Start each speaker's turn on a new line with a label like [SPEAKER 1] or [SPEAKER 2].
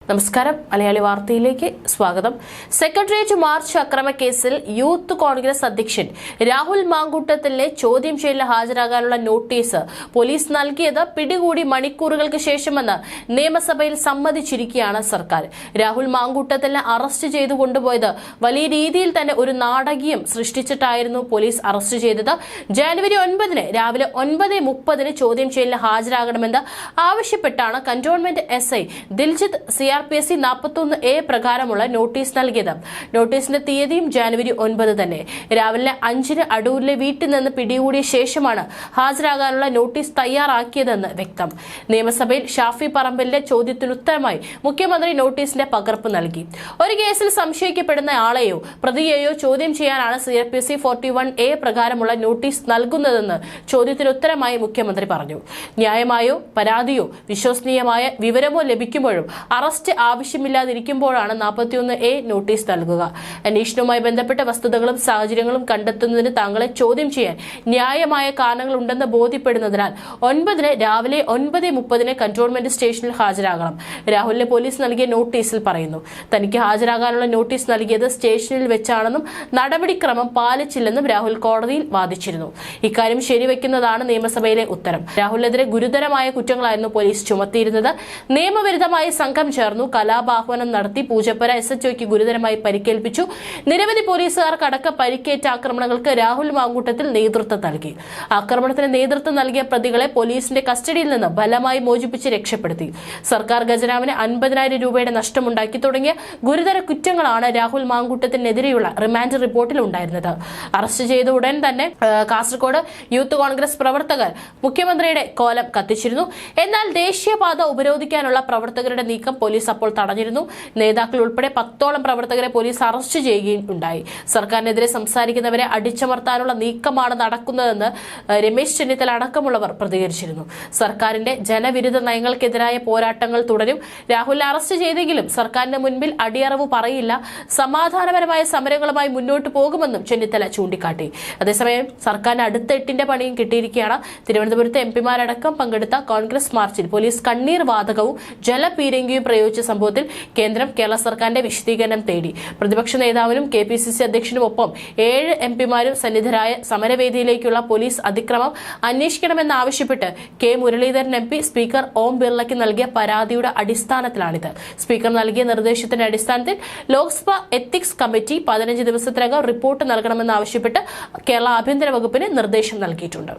[SPEAKER 1] നമസ്കാരം. മലയാളി വാർത്തയിലേക്ക് സ്വാഗതം. സെക്രട്ടേറിയറ്റ് മാർച്ച് അക്രമക്കേസിൽ യൂത്ത് കോൺഗ്രസ് അധ്യക്ഷൻ രാഹുൽ മാങ്കൂട്ടത്തിലെ ചോദ്യം ചെയ്യലിന് ഹാജരാകാനുള്ള നോട്ടീസ് പോലീസ് നൽകിയത് പിടികൂടി മണിക്കൂറുകൾക്ക് ശേഷമെന്ന് നിയമസഭയിൽ സമ്മതിച്ചിരിക്കുകയാണ് സർക്കാർ. രാഹുൽ മാങ്കൂട്ടത്തിനെ അറസ്റ്റ് ചെയ്തു കൊണ്ടുപോയത് വലിയ രീതിയിൽ തന്നെ ഒരു നാടകീയം സൃഷ്ടിച്ചിട്ടായിരുന്നു പോലീസ് അറസ്റ്റ് ചെയ്തത്. ജനുവരി 9 രാവിലെ 9:30 ചോദ്യം ചെയ്യലിന് ഹാജരാകണമെന്ന് ആവശ്യപ്പെട്ടാണ് cantonment SI Diljith CRPC 41A പ്രകാരമുള്ള നോട്ടീസ് നൽകിയത്. നോട്ടീസിന്റെ തീയതിയും ജനുവരി 9 തന്നെ. രാവിലെ 5 അടൂരിലെ വീട്ടിൽ നിന്ന് പിടികൂടിയ ശേഷമാണ് ഹാജരാകാനുള്ള നോട്ടീസ് തയ്യാറാക്കിയതെന്ന് വ്യക്തം. നിയമസഭയിൽ ഷാഫി പറമ്പലിന്റെ ചോദ്യത്തിനുത്തരമായി മുഖ്യമന്ത്രി നോട്ടീസിന്റെ പകർപ്പ് നൽകി. ഒരു കേസിൽ സംശയിക്കപ്പെടുന്ന ആളെയോ പ്രതിയെയോ ചോദ്യം ചെയ്യാനാണ് CRPC 41A പ്രകാരമുള്ള നോട്ടീസ് നൽകുന്നതെന്ന് ചോദ്യത്തിനുത്തരമായി മുഖ്യമന്ത്രി പറഞ്ഞു. ന്യായമായോ പരാതിയോ വിശ്വസനീയമായ വിവരമോ ലഭിക്കുമ്പോഴും അറസ്റ്റ് ആവശ്യമില്ലാതിരിക്കുമ്പോഴാണ് 41A നോട്ടീസ് നൽകുക. അന്വേഷണവുമായി ബന്ധപ്പെട്ട വസ്തുതകളും സാഹചര്യങ്ങളും കണ്ടെത്തുന്നതിന് താങ്കളെ ചോദ്യം ചെയ്യാൻ ന്യായമായ കാരണങ്ങൾ ഉണ്ടെന്ന് ബോധ്യപ്പെടുന്നതിനാൽ 9 രാവിലെ 9:30 കന്റോൺമെന്റ് സ്റ്റേഷനിൽ ഹാജരാകണം. രാഹുലിന് പോലീസ് നൽകിയ നോട്ടീസിൽ പറയുന്നു. തനിക്ക് ഹാജരാകാനുള്ള നോട്ടീസ് നൽകിയത് സ്റ്റേഷനിൽ വെച്ചാണെന്നും നടപടിക്രമം പാലിച്ചില്ലെന്നും രാഹുൽ കോടതിയിൽ വാദിച്ചിരുന്നു. ഇക്കാര്യം ശരിവെക്കുന്നതാണ് നിയമസഭയിലെ ഉത്തരം. രാഹുലിനെതിരെ ഗുരുതരമായ കുറ്റങ്ങളായിരുന്നു പോലീസ് ചുമത്തിയിരുന്നത്. നിയമവിരുദ്ധമായി സംഘം ചേർന്നു, കലാപാഹ്വാനം നടത്തി, പൂജപ്പുര SHOയ്ക്ക് ഗുരുതരമായി പരിക്കേൽപ്പിച്ചു. നിരവധി പോലീസുകാർക്കടക്കം പരിക്കേറ്റ ആക്രമണങ്ങൾക്ക് രാഹുൽ മാങ്കൂട്ടത്തിൽ നേതൃത്വം നൽകി. ആക്രമണത്തിന് നേതൃത്വം നൽകിയ പ്രതികളെ പോലീസിന്റെ കസ്റ്റഡിയിൽ നിന്ന് ബലമായി മോചിപ്പിച്ച് രക്ഷപ്പെടുത്തി. സർക്കാർ ഖജനാവിന് 50,000 രൂപയുടെ നഷ്ടമുണ്ടാക്കി തുടങ്ങിയ ഗുരുതര കുറ്റങ്ങളാണ് രാഹുൽ മാങ്കൂട്ടത്തിനെതിരെയുള്ള റിമാൻഡ് റിപ്പോർട്ടിൽ ഉണ്ടായിരുന്നത്. അറസ്റ്റ് ചെയ്ത ഉടൻ തന്നെ കാസർഗോഡ് യൂത്ത് കോൺഗ്രസ് പ്രവർത്തകർ മുഖ്യമന്ത്രിയുടെ കോലം കത്തിച്ചിരുന്നു. എന്നാൽ ദേശീയപാത ഉപരോധിക്കാനുള്ള പ്രവർത്തകരുടെ നീക്കം പോലീസ് അപ്പോൾ തടഞ്ഞിരുന്നു. നേതാക്കൾ ഉൾപ്പെടെ 10ഓളം പ്രവർത്തകരെ പോലീസ് അറസ്റ്റ് ചെയ്യുകയും ഉണ്ടായി. സർക്കാരിനെതിരെ സംസാരിക്കുന്നവരെ അടിച്ചമർത്താനുള്ള നീക്കമാണ് നടക്കുന്നതെന്ന് രമേശ് ചെന്നിത്തല അടക്കമുള്ളവർ പ്രതികരിച്ചിരുന്നു. സർക്കാരിന്റെ ജനവിരുദ്ധ നയങ്ങൾക്കെതിരായ പോരാട്ടങ്ങൾ തുടരും. രാഹുലിനെ അറസ്റ്റ് ചെയ്തെങ്കിലും സർക്കാരിന് മുൻപിൽ അടിയറവ് പറയില്ല, സമാധാനപരമായ സമരങ്ങളുമായി മുന്നോട്ട് പോകുമെന്നും ചെന്നിത്തല ചൂണ്ടിക്കാട്ടി. അതേസമയം സർക്കാരിന് അടുത്ത 8ന്റെ പണിയും കിട്ടിയിരിക്കുകയാണ്. തിരുവനന്തപുരത്ത് MPമാരടക്കം പങ്കെടുത്ത കോൺഗ്രസ് മാർച്ചിൽ പോലീസ് കണ്ണീർ വാതകവും ജലപീരങ്കിയും പ്രയോഗിച്ച സംഭവത്തിൽ കേന്ദ്രം കേരള സർക്കാരിന്റെ വിശദീകരണം തേടി. പ്രതിപക്ഷ നേതാവിനും KPCC അധ്യക്ഷനും ഒപ്പം 7 MPമാരും സന്നിധരായ സമരവേദിയിലേക്കുള്ള പോലീസ് അതിക്രമം അന്വേഷിക്കണമെന്നാവശ്യപ്പെട്ട് K മുരളീധരൻ MP സ്പീക്കർ ഓം ബിർളയ്ക്ക് നൽകിയ പരാതിയുടെ അടിസ്ഥാനത്തിലാണിത്. സ്പീക്കർ നൽകിയ നിർദ്ദേശത്തിന്റെ അടിസ്ഥാനത്തിൽ ലോക്സഭ എത്തിക്സ് കമ്മിറ്റി 15 ദിവസത്തിനകം റിപ്പോർട്ട് നൽകണമെന്നാവശ്യപ്പെട്ട് കേരള ആഭ്യന്തര വകുപ്പിന് നിർദ്ദേശം നൽകിയിട്ടുണ്ട്.